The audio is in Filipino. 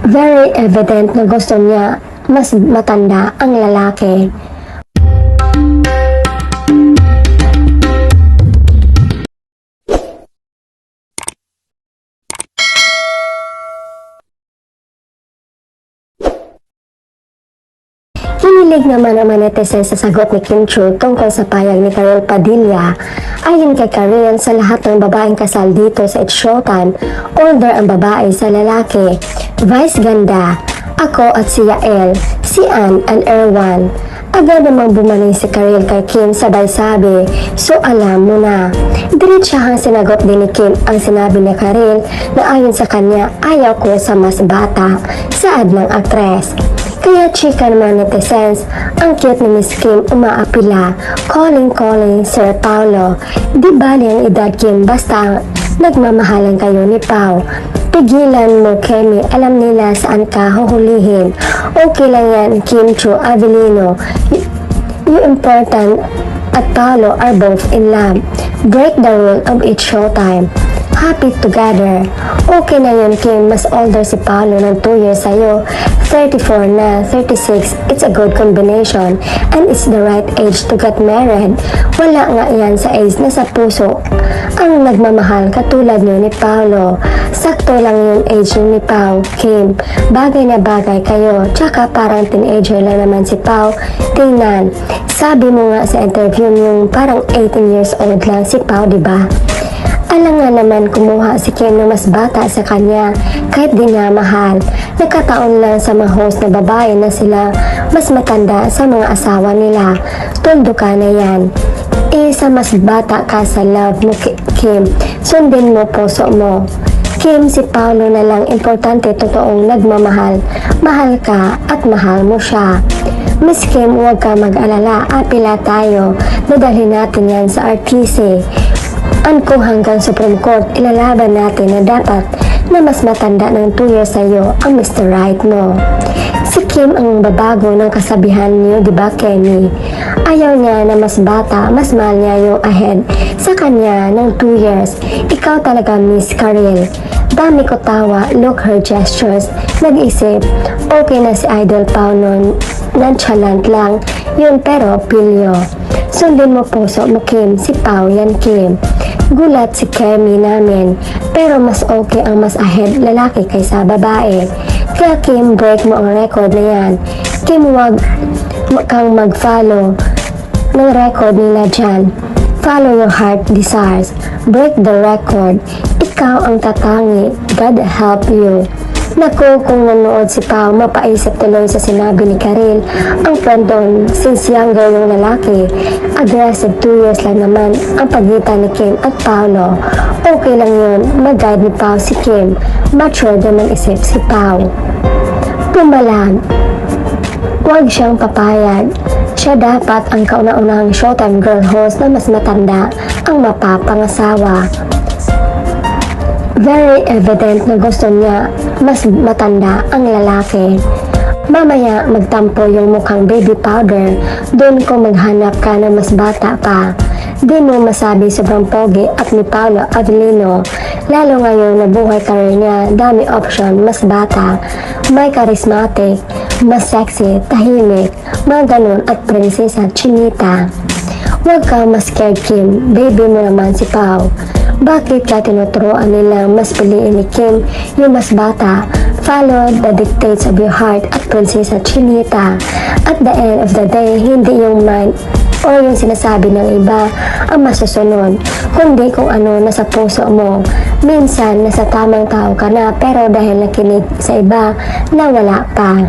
Very evident na gusto niya mas matanda ang lalaki. Hinilig naman ang netizens sa sagot ni Kim Chiu tungkol sa payag ni Karel Padilla. Ayon kay Karel, sa lahat ng babaeng kasal dito sa It's Showtime, older ang babae sa lalaki. Vice ganda, ako at si Yael, si Ann and Erwan. Agad namang bumaling si Karel kay Kim sabay sabi, so alam mo na. Diretsahang sinagot din ni Kim ang sinabi ni Karel na ayon sa kanya ayaw ko sa mas bata, saad ng aktres. Kaya chika naman netizens, ang cute ni Miss Kim umaapila, calling Sir Paulo. Di bali ang edad Kim basta nagmamahalan kayo ni Pao. Pigilan mo Kemi, alam nila saan ka huhulihin. Okay lang yan Kim Chiu Avellino. You important at Paulo are both in love. Break the rule of It's Showtime. Happy together. Okay na yun Kim, mas older si Paulo ng 2 years sa'yo. 34 na, 36, it's a good combination and it's the right age to get married. Wala nga yan sa age na sa puso ang nagmamahal katulad nyo ni Paulo. Sakto lang yung age ni Pao, Kim. Bagay na bagay kayo, tsaka parang teenager lang naman si Pao. Tingnan, sabi mo nga sa interview yung parang 18 years old lang si Pao, diba? Alam nga naman kumuha si Kim na mas bata sa kanya kahit di niya mahal. Nagkataon lang sa mga host na babae na sila mas matanda sa mga asawa nila. Tuldo ka na yan. Isa mas bata ka sa love mo Kim. Sundin mo puso mo. Kim, si Paulo na lang importante totoong nagmamahal. Mahal ka at mahal mo siya. Miss Kim, huwag ka mag-alala. Apila tayo. Dadalhin natin yan sa RTC. Kung hanggang Supreme Court, ilalaban natin na dapat na mas matanda ng 2 years sa'yo ang Mr. Right mo. Si Kim ang babago ng kasabihan niyo, diba Kenny? Ayaw niya na mas bata, mas mahal niya yung ahead sa kanya ng 2 years. Ikaw talaga Miss Karel. Dami ko tawa, look her gestures. Nag-isip, okay na si Idol Pao nun, nonchalant lang yun pero pilyo. Sundin mo puso mo Kim, si Pao yan Kim. Gulat si Kemi namin, pero mas okay ang mas ahead lalaki kaysa babae. Kaya Kim, break mo ang record na yan. Kim, wag kang mag-follow ng record nila dyan. Follow your heart desires. Break the record. Ikaw ang tatangi. God help you. Naku, kung nanood si Pao, mapaisip tuloy sa sinabi ni Karel. Ang front-on, since younger yung lalaki, aggressive 2 years lang naman ang pagitan ni Kim at Paulo. Okay lang yun, mag-guide ni Pao si Kim. Mature naman isip si Pao. Pumalag. Huwag siyang papayag. Siya dapat ang kauna-unahang Showtime girl host na mas matanda ang mapapangasawa. Very evident na gusto niya mas matanda ang lalaki. Mamaya magtampo yung mukhang baby powder, doon ko maghanap ka na mas bata pa. Di mo masabi sobrang pogi at ni Paulo Avellino. Lalo ngayon na buhay career niya, dami option, mas bata, may charismatic, mas sexy, tahimik, mga ganun at prinsesa Chinita. Huwag ka mas scared Kim, baby mo naman si Pao. Bakit ka tinuturoan nilang mas piliin ni Kim yung mas bata? Follow the dictates of your heart at Prinsesa Chinita. At the end of the day, hindi yung mind o yung sinasabi ng iba ang masusunod, kundi kung ano nasa puso mo. Minsan, nasa tamang tao ka na pero dahil nakinig sa iba, nawala pa.